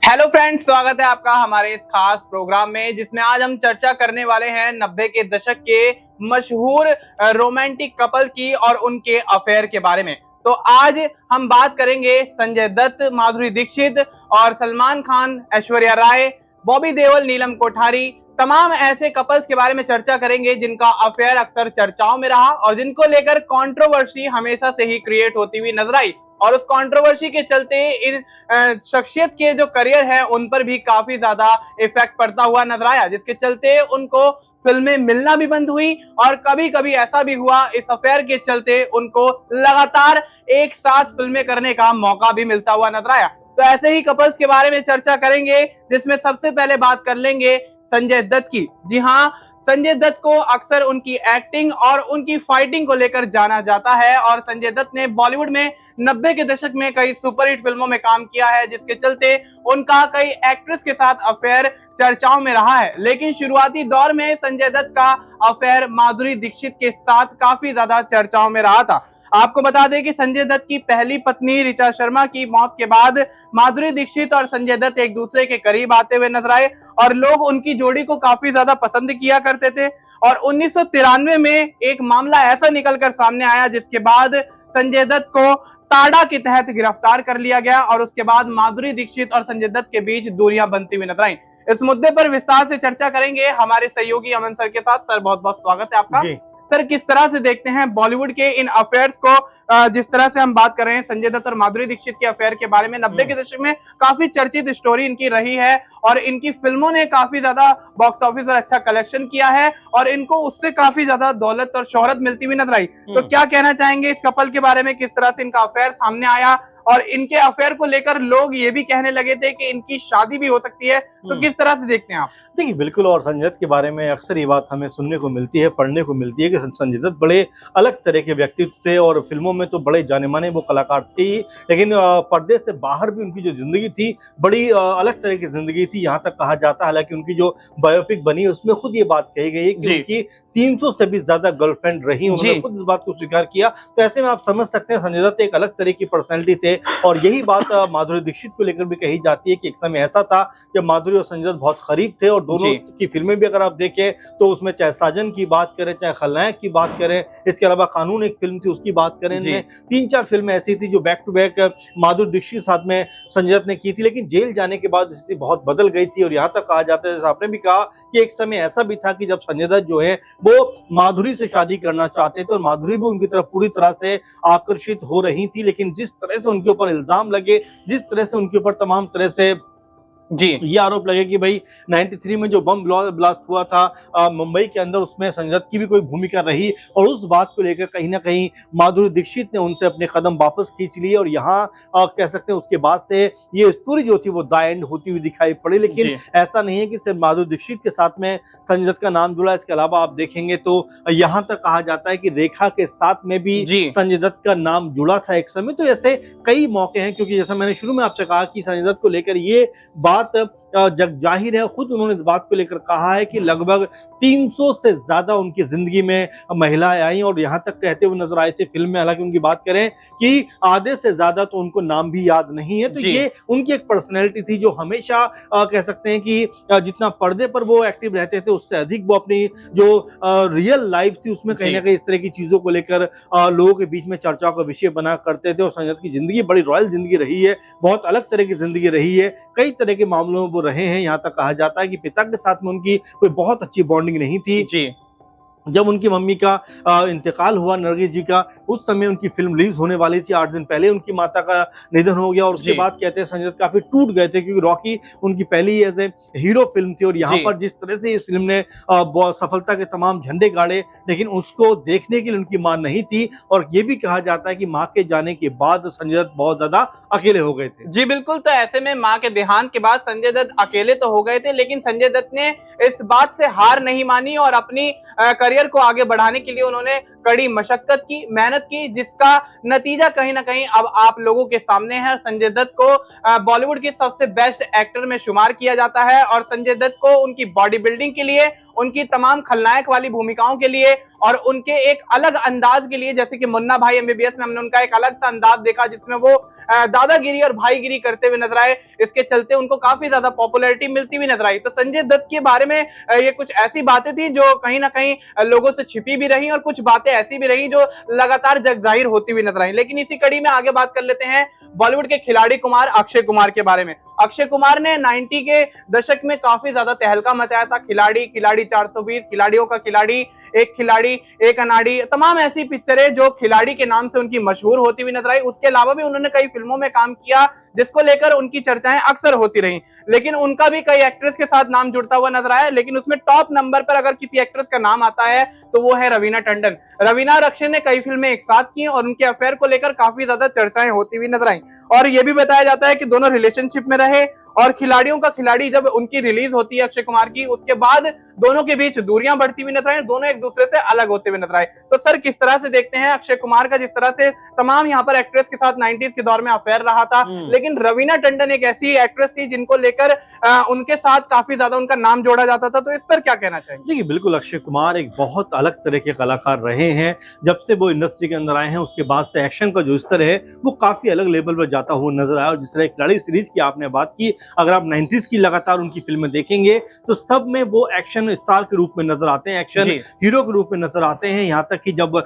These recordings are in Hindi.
हेलो फ्रेंड्स, स्वागत है आपका हमारे इस खास प्रोग्राम में जिसमें आज हम चर्चा करने वाले हैं 90 के दशक के मशहूर रोमांटिक कपल की और उनके अफेयर के बारे में। तो आज हम बात करेंगे संजय दत्त, माधुरी दीक्षित और सलमान खान, ऐश्वर्या राय, बॉबी देओल, नीलम कोठारी, तमाम ऐसे कपल्स के बारे में चर्चा करेंगे जिनका अफेयर अक्सर चर्चाओं में रहा और जिनको लेकर कंट्रोवर्सी हमेशा से ही क्रिएट होती हुई नजर आई। और उस कंट्रोवर्सी के चलते इन शख्सियत के जो करियर है उन पर भी काफी ज्यादा इफेक्ट पड़ता हुआ नजर आया, जिसके चलते उनको फिल्में मिलना भी बंद हुई और कभी कभी ऐसा भी हुआ इस अफेयर के चलते उनको लगातार एक साथ फिल्में करने का मौका भी मिलता हुआ नजर आया। तो ऐसे ही कपल्स के बारे में चर्चा करेंगे जिसमें सबसे पहले बात कर लेंगे संजय दत्त की। जी हाँ, संजय दत्त को अक्सर उनकी एक्टिंग और उनकी फाइटिंग को लेकर जाना जाता है और संजय दत्त ने बॉलीवुड में 90 के दशक में कई सुपरहिट फिल्मों में काम किया है, जिसके चलते उनका कई एक्ट्रेस के साथ अफेयर चर्चाओं में रहा है। लेकिन शुरुआती दौर में संजय दत्त का अफेयर माधुरी दीक्षित के साथ काफी ज्यादा चर्चाओं में रहा था। आपको बता दें कि संजय दत्त की पहली पत्नी ऋचा शर्मा की मौत के बाद माधुरी दीक्षित और संजय दत्त एक दूसरे के करीब आते हुए नजर आए और लोग उनकी जोड़ी को काफी ज्यादा पसंद किया करते थे। और 1993 में एक मामला ऐसा निकलकर सामने आया जिसके बाद संजय दत्त को टाडा के तहत गिरफ्तार कर लिया गया और उसके बाद माधुरी दीक्षित और संजय दत्त के बीच दूरियां बनती हुई नजर आई। इस मुद्दे पर विस्तार से चर्चा करेंगे हमारे सहयोगी अमन सर के साथ। सर, बहुत बहुत स्वागत है आपका। सर, किस तरह से देखते हैं बॉलीवुड के इन अफेयर्स को? जिस तरह से हम बात कर रहे हैं संजय दत्त और माधुरी दीक्षित के अफेयर के बारे में, 90 के दशक में काफी चर्चित स्टोरी इनकी रही है और इनकी फिल्मों ने काफी ज्यादा बॉक्स ऑफिस पर अच्छा कलेक्शन किया है और इनको उससे काफी ज्यादा दौलत और शोहरत मिलती हुई नजर आई। तो क्या कहना चाहेंगे इस कपल के बारे में, किस तरह से इनका अफेयर सामने आया और इनके अफेयर को लेकर लोग ये भी कहने लगे थे कि इनकी शादी भी हो सकती है? तो किस तरह से देखते हैं आप? देखिए, बिल्कुल। और संजय दत्त के बारे में अक्सर ये बात हमें सुनने को मिलती है, पढ़ने को मिलती है कि संजय दत्त बड़े अलग तरह के व्यक्तित्व थे और फिल्मों में तो बड़े जाने माने वो कलाकार थे ही, लेकिन पर्दे से बाहर भी उनकी जो जिंदगी थी बड़ी अलग तरह की जिंदगी थी। यहाँ तक कहा जाता है, हालांकि उनकी जो बायोपिक बनी है उसमें खुद ये बात कही गई है कि उनकी 300 से भी ज्यादा गर्लफ्रेंड रही, उन्होंने खुद इस बात को स्वीकार किया। तो ऐसे में आप समझ सकते हैं संजय दत्त एक अलग तरह की पर्सनैलिटी थे और यही बात माधुरी दीक्षित को लेकर भी कही जाती है कि एक समय ऐसा था जब माधुरी और संजय दत्त बहुत करीब थे और दोनों की फिल्में भी अगर आप देखें तो उसमें चाहे साजन की बात करें, चाहे खलनायक की बात करें, इसके अलावा कानून एक फिल्म थी उसकी बात करें, 3-4 फिल्में ऐसी थी जो back to back Madhuri Dixit साथ में संजय दत्त ने की थी। लेकिन जेल जाने के बाद स्थिति बहुत बदल गई थी और यहाँ तक कहा जाता है, जैसे आपने भी कहा, कि एक समय ऐसा भी था कि जब संजय दत्त जो है वो माधुरी से शादी करना चाहते थे और माधुरी भी उनकी तरफ पूरी तरह से आकर्षित हो रही थी। लेकिन जिस तरह से उनके ऊपर इल्जाम लगे, जिस तरह से उनके ऊपर तमाम तरह से ये आरोप लगे कि भाई 93 में जो बम ब्लास्ट हुआ था मुंबई के अंदर, उसमें संजय दत्त की भी कोई भूमिका रही और उस बात को लेकर कहीं ना कहीं माधुरी दीक्षित ने उनसे अपने कदम वापस खींच लिए और यहाँ कह सकते हैं उसके बाद से ये स्टोरी जो थी वो द एंड होती हुई दिखाई पड़ी। लेकिन ऐसा नहीं है कि सिर्फ माधुरी दीक्षित के साथ में संजय दत्त का नाम जुड़ा, इसके अलावा आप देखेंगे तो यहाँ तक कहा जाता है कि रेखा के साथ में भी संजय दत्त का नाम जुड़ा था एक समय। तो ऐसे कई मौके हैं, क्योंकि जैसा मैंने शुरू में आपसे कहा कि संजय दत्त को लेकर ये बात जग जाहिर है, खुद उन्होंने इस बात को लेकर कहा है कि लगभग 300 से ज्यादा उनकी जिंदगी में महिलाएं आई और यहाँ तक कहते हुए नजर आए थे फिल्म में। हालांकि उनकी बात करें कि आधे से ज्यादा तो उनको नाम भी याद नहीं है। तो ये उनकी एक पर्सनैलिटी थी जो हमेशा कह सकते हैं कि जितना पर्दे पर वो एक्टिव रहते थे उससे अधिक वो अपनी जो रियल लाइफ थी उसमें कहीं ना कहीं इस तरह की चीजों को लेकर लोगों के बीच में चर्चा का विषय बना करते थे। और संजय दत्त की जिंदगी बड़ी रॉयल जिंदगी रही है, बहुत अलग तरह की जिंदगी रही है, कई तरह के मामलों में वो रहे हैं। यहाँ तक कहा जाता है कि पिता के साथ में उनकी कोई बहुत अच्छी बॉन्डिंग नहीं थी। जब उनकी मम्मी का इंतकाल हुआ, नरगिस जी का, उस समय उनकी फिल्म रिलीज होने वाली थी, 8 दिन पहले उनकी माता का निधन हो गया और उसके बाद कहते हैं संजय दत्त काफी टूट गए थे, क्योंकि रॉकी उनकी पहली एज ए हीरो फिल्म थी और यहाँ पर जिस तरह से इस फिल्म ने सफलता के तमाम झंडे गाड़े, लेकिन उसको देखने के लिए उनकी मां नहीं थी। और ये भी कहा जाता है कि मां के जाने के बाद संजय दत्त बहुत ज्यादा अकेले हो गए थे। जी बिल्कुल। तो ऐसे में मां के देहांत के बाद संजय दत्त अकेले तो हो गए थे, लेकिन संजय दत्त ने इस बात से हार नहीं मानी और अपनी करियर को आगे बढ़ाने के लिए उन्होंने कड़ी मशक्कत की, मेहनत की, जिसका नतीजा कहीं ना कहीं अब आप लोगों के सामने है। संजय दत्त को बॉलीवुड के सबसे बेस्ट एक्टर में शुमार किया जाता है और संजय दत्त को उनकी बॉडी बिल्डिंग के लिए, उनकी तमाम खलनायक वाली भूमिकाओं के लिए और उनके एक अलग अंदाज के लिए, जैसे कि मुन्ना भाई एमबीबीएस में हमने उनका एक अलग सा अंदाज देखा जिसमें वो दादागिरी और भाईगिरी करते हुए नजर आए। इसके चलते उनको काफी ज्यादा पॉपुलैरिटी मिलती हुई नजर आई। तो संजय दत्त के बारे में ये कुछ ऐसी बातें थी जो कहीं ना कहीं लोगों से छिपी भी रही और कुछ बातें ऐसी भी रही जो लगातार जग जाहिर होती हुई नजर आई। लेकिन इसी कड़ी में आगे बात कर लेते हैं बॉलीवुड के खिलाड़ी कुमार अक्षय कुमार के बारे में। अक्षय कुमार ने 90 के दशक में काफी ज्यादा तहलका मचाया था। खिलाड़ी, खिलाड़ी 420, खिलाड़ियों का खिलाड़ी, एक अनाड़ी, तमाम ऐसी पिक्चरें जो खिलाड़ी के नाम से उनकी मशहूर होती हुई नजर आई। उसके अलावा भी उन्होंने कई फिल्मों में काम किया जिसको लेकर उनकी चर्चाएं अक्सर होती रही। लेकिन उनका भी कई एक्ट्रेस के साथ नाम जुड़ता हुआ नजर आया। लेकिन उसमें टॉप नंबर पर अगर किसी एक्ट्रेस का नाम आता है तो वो है रवीना टंडन। रवीना और अक्षय ने कई फिल्में एक साथ की और उनके अफेयर को लेकर काफी ज्यादा चर्चाएं होती हुई नजर आई। और यह भी बताया जाता है कि दोनों रिलेशनशिप में रहे और खिलाड़ियों का खिलाड़ी जब उनकी रिलीज होती है अक्षय कुमार की, उसके बाद दोनों के बीच दूरियां बढ़ती हुई नजर आई, दोनों एक दूसरे से अलग होते हुए नजर आए। तो सर किस तरह से देखते हैं अक्षय कुमार का, जिस तरह से तमाम यहाँ पर एक्ट्रेस के साथ 90s के दौर में अफेयर रहा था, लेकिन रवीना टंडन एक ऐसी एक्ट्रेस थी जिनको लेकर उनके साथ काफी ज्यादा उनका नाम जोड़ा जाता था। तो इस पर क्या कहना चाहेंगे? देखिए बिल्कुल, अक्षय कुमार एक बहुत अलग तरह के कलाकार रहे हैं। जब से वो इंडस्ट्री के अंदर आए हैं उसके बाद से एक्शन का जो स्तर है वो काफी अलग लेवल पर जाता हुआ नजर आया। और जिस तरह खिलाड़ी सीरीज की आपने बात की, अगर आप 90s की लगातार उनकी फिल्में देखेंगे तो सब में वो एक्शन स्टार के रूप में नजर आते हैं, एक्शन हीरो के रूप में नजर आते हैं। यहाँ तक कि जब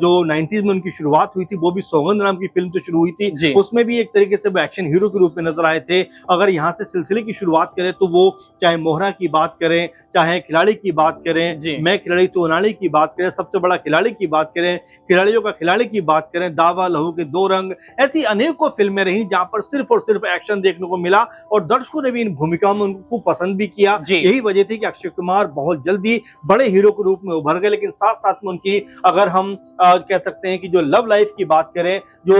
जो 90s में उनकी शुरुआत हुई थी वो भी सौगंध नाम की फिल्म से शुरू हुई थी, उसमें भी एक तरीके से वो एक्शन हीरो के रूप में नजर आए थे। अगर यहाँ से सिलसिले की शुरुआत करें तो वो चाहे मोहरा की बात करें, चाहे खिलाड़ी की बात करें, मैं खिलाड़ी तो अनाड़ी की बात करें, सबसे बड़ा खिलाड़ी की बात करें, खिलाड़ियों का खिलाड़ी की बात करें, दावा, लहू के दो रंग, ऐसी अनेकों फिल्में रही जहां पर सिर्फ और सिर्फ एक्शन देखने को मिला और दर्शकों ने भी इन भूमिकाओं में उनको पसंद भी किया। यही वजह थी कि अक्षय कुमार बहुत जल्दी बड़े हीरो के रूप में उभर गए। लेकिन साथ साथ में उनकी अगर हम कह सकते हैं कि जो लव लाइफ की बात करें जो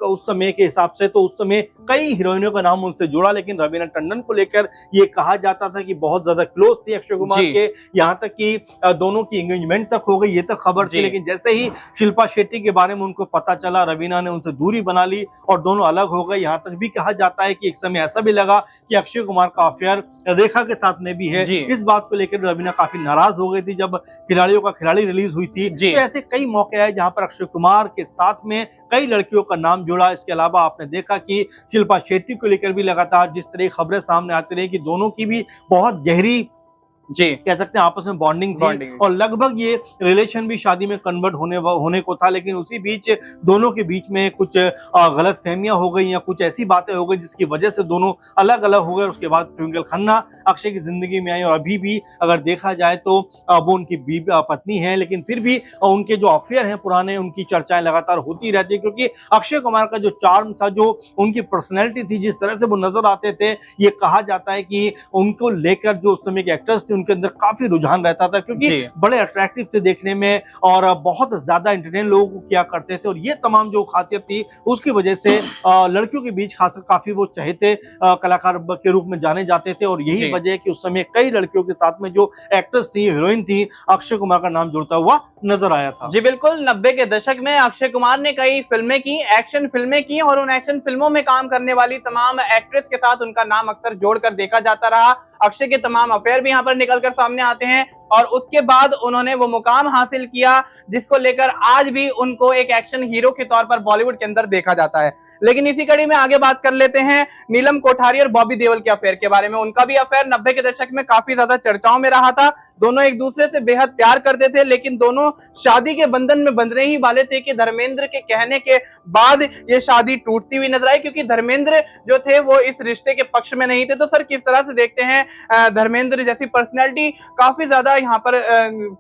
उस समय के हिसाब से, तो उस समय कई हीरोइनों का नाम उनसे जुड़ा। लेकिन रवीना टंडन को लेकर ये कहा जाता था कि बहुत ज्यादा क्लोज थी अक्षय कुमार के, यहाँ तक कि दोनों की एंगेजमेंट तक हो गई, ये तक खबर थी। लेकिन जैसे ही शिल्पा शेट्टी के बारे में उनको पता चला, रवीना ने उनसे दूरी बना ली और दोनों अलग हो गए। यहाँ तक भी कहा जाता है कि एक समय ऐसा भी लगा कि अक्षय कुमार का अफेयर रेखा के साथ में भी है। इस बात को लेकर रवीना काफी नाराज हो गई थी जब खिलाड़ियों का खिलाड़ी रिलीज हुई थी। तो ऐसे कई मौके आए जहां पर अक्षय कुमार के साथ में कई लड़कियों का नाम जुड़ा। इसके अलावा आपने देखा कि शिल्पा शेट्टी को लेकर भी लगातार जिस तरह की खबरें सामने आती रही कि दोनों की भी बहुत गहरी कह सकते हैं आपस में बॉन्डिंग थी और लगभग ये रिलेशन भी शादी में कन्वर्ट होने को था। लेकिन उसी बीच दोनों के बीच में कुछ गलत फहमियां हो गई या कुछ ऐसी बातें हो गई जिसकी वजह से दोनों अलग अलग हो गए। उसके बाद ट्विंकल खन्ना अक्षय की जिंदगी में आई और अभी भी अगर देखा जाए तो वो उनकी पत्नी है, लेकिन फिर भी उनके जो अफेयर हैं पुराने, उनकी चर्चाएं लगातार होती रहती है। क्योंकि अक्षय कुमार का जो चार्म था, जो उनकी पर्सनैलिटी थी, जिस तरह से वो नजर आते थे, ये कहा जाता है कि उनको लेकर जो उस समय के एक्टर्स थे उनके अंदर काफी रुझान रहता था क्योंकि बड़े अट्रैक्टिव थे देखने में और बहुत ज्यादा एंटरटेन लोगों को किया करते थे। और ये तमाम जो खासियत थी उसकी वजह से लड़कियों के बीच खासकर काफी वो चहेते कलाकार के रूप में जाने जाते थे। और यही वजह है कि उस समय कई लड़कियों के साथ में जो एक्ट्रेस थी, हीरोइन थी, अक्षय कुमार का नाम जुड़ता हुआ नजर आया था। जी बिल्कुल, 90 के दशक में अक्षय कुमार ने कई फिल्में की, एक्शन फिल्में की और उन एक्शन फिल्मों में काम करने वाली तमाम एक्ट्रेस के साथ उनका नाम अक्सर जोड़कर देखा जाता रहा। अक्षय के तमाम अफेयर भी यहाँ पर निकलकर सामने आते हैं और उसके बाद उन्होंने वो मुकाम हासिल किया जिसको लेकर आज भी उनको एक एक्शन हीरो के तौर पर बॉलीवुड के अंदर देखा जाता है। लेकिन इसी कड़ी में आगे बात कर लेते हैं नीलम कोठारी और बॉबी देओल के अफेयर के बारे में। उनका भी अफेयर 90 के दशक में काफी ज्यादा चर्चाओं में रहा था। दोनों एक दूसरे से बेहद प्यार करते थे, लेकिन दोनों शादी के बंधन में बंधने ही वाले थे कि धर्मेंद्र के कहने के बाद ये शादी टूटती हुई नजर आई, क्योंकि धर्मेंद्र जो थे वो इस रिश्ते के पक्ष में नहीं थे। तो सर किस तरह से देखते हैं, धर्मेंद्र जैसी पर्सनैलिटी काफी ज्यादा यहाँ पर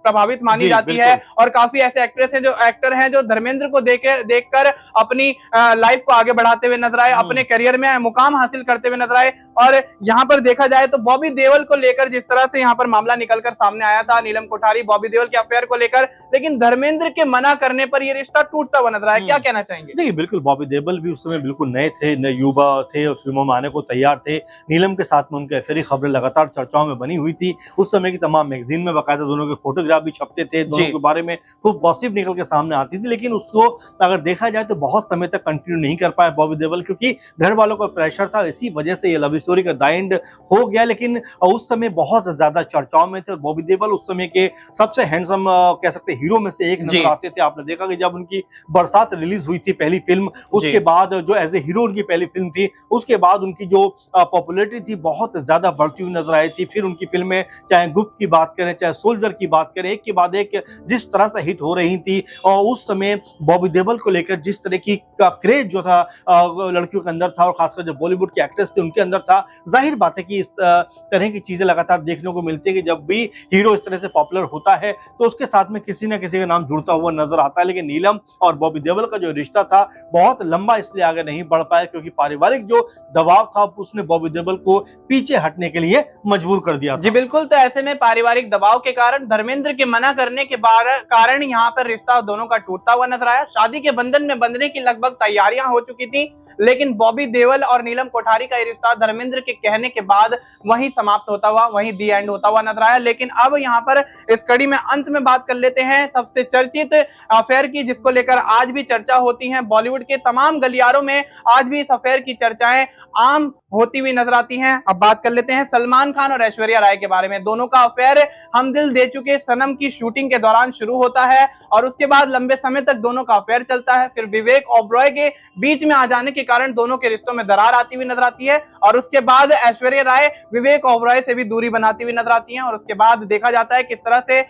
प्रभावित मानी जाती है और काफी ऐसे एक्ट्रेस हैं जो एक्टर हैं जो धर्मेंद्र को देखकर अपनी लाइफ को आगे बढ़ाते हुए नजर आए, अपने करियर में मुकाम हासिल करते हुए नजर आए। और यहाँ पर देखा जाए तो बॉबी देओल को लेकर जिस तरह से यहाँ पर मामला निकलकर सामने आया था, नीलम कोठारी बॉबी देओल के अफेयर को लेकर, लेकिन धर्मेंद्र के मना करने पर यह रिश्ता टूटता हुआ नजर आया। क्या कहना चाहेंगे? देखिए बिल्कुल, बॉबी देओल भी उस समय बिल्कुल नए थे, नए युवा थे और फिल्मों में आने को तैयार थे। नीलम के साथ में उनके अफेयर की खबरें लगातार चर्चाओं में बनी हुई थी। उस समय की तमाम मैगजीन में बाकायदा दोनों के फोटोग्राफ भी छपते थे, दोनों के बारे में खूब गॉसिप निकल के सामने आती थी। लेकिन उसको अगर देखा जाए तो बहुत समय तक कंटिन्यू नहीं कर पाए बॉबी देओल, क्योंकि घर वालों का प्रेशर था। इसी वजह से ये लव स्टोरी का द एंड हो गया, लेकिन उस समय बहुत ज्यादा चर्चाओं में थे और बॉबी देओल उस समय के सबसे हैंडसम कह सकते हैं हीरो में से एक नजर आते थे। आपने देखा कि जब उनकी बरसात रिलीज हुई थी पहली फिल्म, उसके बाद जो एज ए हीरो उनकी पहली फिल्म थी, उसके बाद उनकी जो पॉपुलैरिटी थी बहुत ज्यादा बढ़ती हुई नजर आई थी। फिर उनकी फिल्में चाहे गुप्त की बात करें चाहे सोल्जर की बात करें, एक के बाद एक जिस तरह से हिट हो रही थी और उस समय बॉबी देओल को लेकर जिस तरह की का क्रेज जो था लड़कियों के अंदर था और खासकर जो बॉलीवुड के एक्टर्स थे उनके अंदर था। जाहिर बात है कि इस तरह की चीजें लगातार देखने को मिलती है कि जब भी हीरो इस तरह से पॉपुलर होता है तो उसके साथ में किसी न किसी का नाम जुड़ता हुआ नजर आता है। लेकिन नीलम और बॉबी देओल का जो रिश्ता था बहुत लंबा इसलिए आगे नहीं बढ़ पाया क्योंकि पारिवारिक जो दबाव था उसने बॉबी देओल को पीछे हटने के लिए मजबूर कर दिया था। जी बिल्कुल, तो ऐसे में पारिवारिक दबाव के कारण, धर्मेंद्र के मना करने के कारण यहाँ पर रिश्ता दोनों का टूटता हुआ नजर आया। शादी के बंधन में बंधने की लगभग तैयारियां हो चुकी थी, लेकिन बॉबी देओल और नीलम कोठारी का ये रिश्ता धर्मेंद्र के कहने के बाद वहीं समाप्त होता हुआ, वहीं दी एंड होता हुआ नजर आया। लेकिन अब यहाँ पर इस कड़ी में अंत में बात कर लेते हैं सबसे चर्चित अफेयर की, जिसको लेकर आज भी चर्चा होती है। बॉलीवुड के तमाम गलियारों में आज भी इस अफेयर की चर्चाएं आम होती हुई नजर आती हैं। अब बात कर लेते हैं सलमान खान और ऐश्वर्या राय के बारे में। दोनों का अफेयर हम दिल दे चुके सनम की शूटिंग के दौरान शुरू होता है और उसके बाद लंबे समय तक दोनों का अफेयर चलता है। फिर विवेक ओबरॉय के बीच में आ जाने के कारण दोनों के रिश्तों में दरार आती हुई नजर आती है और उसके बाद ऐश्वर्या राय विवेक ओबरॉय से भी दूरी बनाती हुई नजर आती हैं और उसके बाद देखा जाता है किस तरह से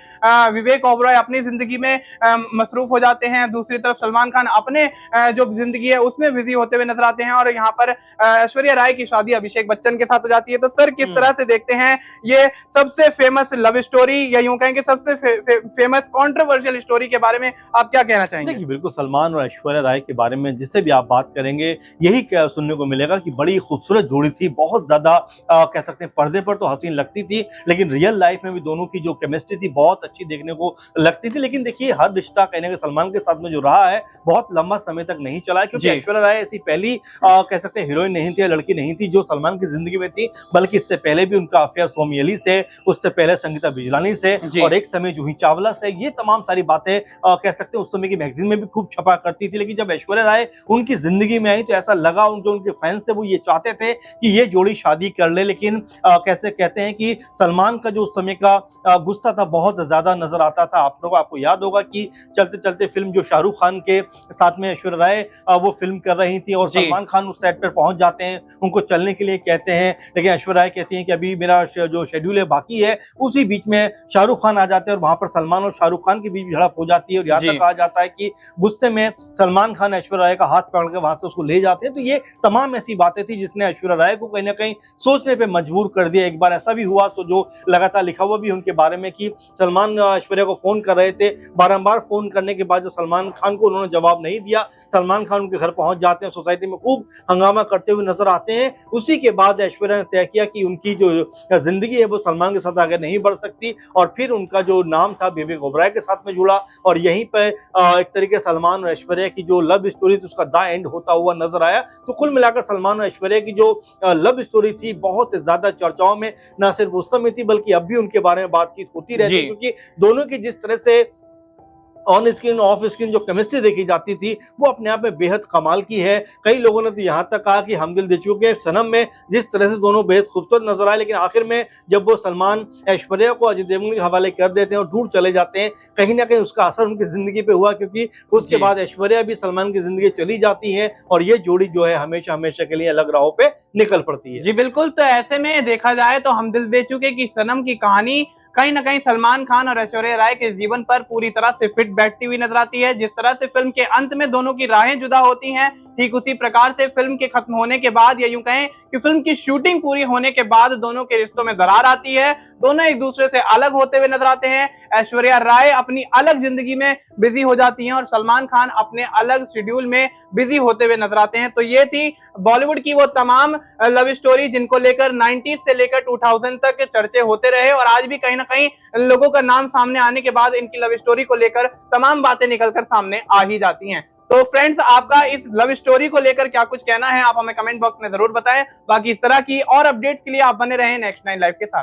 विवेक ओबरॉय अपनी जिंदगी में मसरूफ हो जाते हैं, दूसरी तरफ सलमान खान अपने जो जिंदगी है उसमें बिजी होते हुए नजर आते हैं और यहाँ पर ऐश्वर्या राय की शादी अभिषेक बच्चन के साथ हो जाती है। तो सर किस तरह से देखते हैं ये सबसे फेमस लव स्टोरी या यूं कहें कि सबसे फेमस कंट्रोवर्शियल स्टोरी के बारे में आप क्या कहना चाहेंगे? देखिए बिल्कुल, सलमान और ऐश्वर्या राय के बारे में जिससे भी आप बात करेंगे यही सुनने को मिलेगा कि बड़ी खूबसूरत जोड़ी थी, बहुत ज्यादा कह सकते हैं पर्दे पर तो हसीन लगती थी, लेकिन रियल लाइफ में भी दोनों की जो केमिस्ट्री थी बहुत अच्छी देखने को लगती थी। लेकिन देखिए हर रिश्ता कहने के सलमान के साथ में जो रहा है बहुत लंबा समय तक नहीं चला है क्योंकि ऐश्वर्या राय ऐसी पहली कह सकते हैं हीरोइन नहीं थी, लड़की नहीं थी जो सलमान की जिंदगी में थी, बल्कि इससे पहले भी उनका अफेयर सोमी अली से, उससे पहले संगीता बिजलानी से और एक समय जूही चावला से। ये तमाम सारी बातें कह सकते हैं उस समय की मैगजीन में भी खूब छपा करती थी। लेकिन जब ऐश्वर्या राय उनकी जिंदगी में आई तो ऐसा लगा जो उनके फैंस थे वो ये चाहते थे कि ये जोड़ी शादी कर ले, लेकिन कैसे कहते हैं कि सलमान का जो उस समय का गुस्सा था बहुत ज्यादा नजर आता था। आप लोगों आपको याद होगा कि चलते चलते फिल्म जो शाहरुख खान के साथ में ऐश्वर्या राय वो फिल्म कर रही थी और सलमान खान उस सेट पर पहुंच जाते हैं, उनको चलने के लिए कहते हैं, लेकिन ऐश्वर्या राय कहती हैं कि अभी मेरा जो शेड्यूल है बाकी है। उसी बीच में शाहरुख खान आ जाते हैं और वहां पर सलमान और शाहरुख खान के बीच झड़प हो जाती है और यहाँ तक कहा जाता है कि गुस्से में सलमान खान ऐश्वर्या राय का हाथ पकड़ के वहां से उसको ले जाते हैं। तो ये तमाम ऐसी बातें थी जिसने ऐश्वर्या राय को कहीं ना कहीं सोचने पे मजबूर कर दिया। एक बार ऐसा भी हुआ तो जो लगातार लिखा हुआ भी उनके बारे में कि सलमान ऐश्वर्या को फोन कर रहे थे, बारंबार फोन करने के बाद जो सलमान खान को उन्होंने जवाब नहीं दिया, सलमान खान उनके घर पहुंच जाते हैं, सोसाइटी में खूब हंगामा करते हुए नजर आते हैं। उसी के बाद ऐश्वर्या ने तय किया कि उनकी जो जिंदगी है वो सलमान के साथ आगे नहीं बढ़ सकती और फिर उनका जो नाम था विवेक ओबरॉय के साथ में जुड़ा और यहीं पर एक तरीके सलमान और ऐश्वर्या की जो लव स्टोरी थी उसका द एंड होता हुआ नजर आया। तो कुल मिलाकर सलमान और ऐश्वर्या की जो लव स्टोरी थी बहुत ज्यादा चर्चाओं में न सिर्फ उस समय थी बल्कि अब भी उनके बारे में बातचीत होती रहती है क्योंकि दोनों की जिस तरह से ऑन स्क्रीन ऑफ स्क्रीन जो केमिस्ट्री देखी जाती थी वो अपने आप में बेहद कमाल की है। कई लोगों ने तो यहाँ तक कहा कि हम दिल दे चुके सनम में जिस तरह से दोनों बेहद खूबसूरत नजर आए, लेकिन आखिर में जब वो सलमान ऐश्वर्या को अजय देवगन के हवाले कर देते हैं और दूर चले जाते हैं, कहीं ना कहीं उसका असर उनकी जिंदगी पे हुआ क्योंकि उसके बाद ऐश्वर्या भी सलमान की जिंदगी चली जाती है और ये जोड़ी जो है हमेशा हमेशा के लिए अलग राहों पे निकल पड़ती है। जी बिल्कुल, तो ऐसे में देखा जाए तो हम दिल दे चुके की सनम की कहानी कहीं ना कहीं सलमान खान और ऐश्वर्या राय के जीवन पर पूरी तरह से फिट बैठती हुई नजर आती है। जिस तरह से फिल्म के अंत में दोनों की राहें जुदा होती हैं, ठीक उसी प्रकार से फिल्म के खत्म होने के बाद या यूं कहें कि फिल्म की शूटिंग पूरी होने के बाद दोनों के रिश्तों में दरार आती है, दोनों एक दूसरे से अलग होते हुए नजर आते हैं। ऐश्वर्या राय अपनी अलग जिंदगी में बिजी हो जाती हैं और सलमान खान अपने अलग शेड्यूल में बिजी होते हुए नजर आते हैं। तो ये थी बॉलीवुड की वो तमाम लव स्टोरी जिनको लेकर 90s से लेकर 2000 तक चर्चे होते रहे और आज भी कहीं ना कहीं लोगों का नाम सामने आने के बाद इनकी लव स्टोरी को लेकर तमाम बातें निकलकर सामने आ ही जाती हैं। तो फ्रेंड्स, आपका इस लव स्टोरी को लेकर क्या कुछ कहना है आप हमें कमेंट बॉक्स में जरूर बताएं। बाकी इस तरह की और अपडेट्स के लिए आप बने रहें नेक्स्ट 9 लाइव के साथ।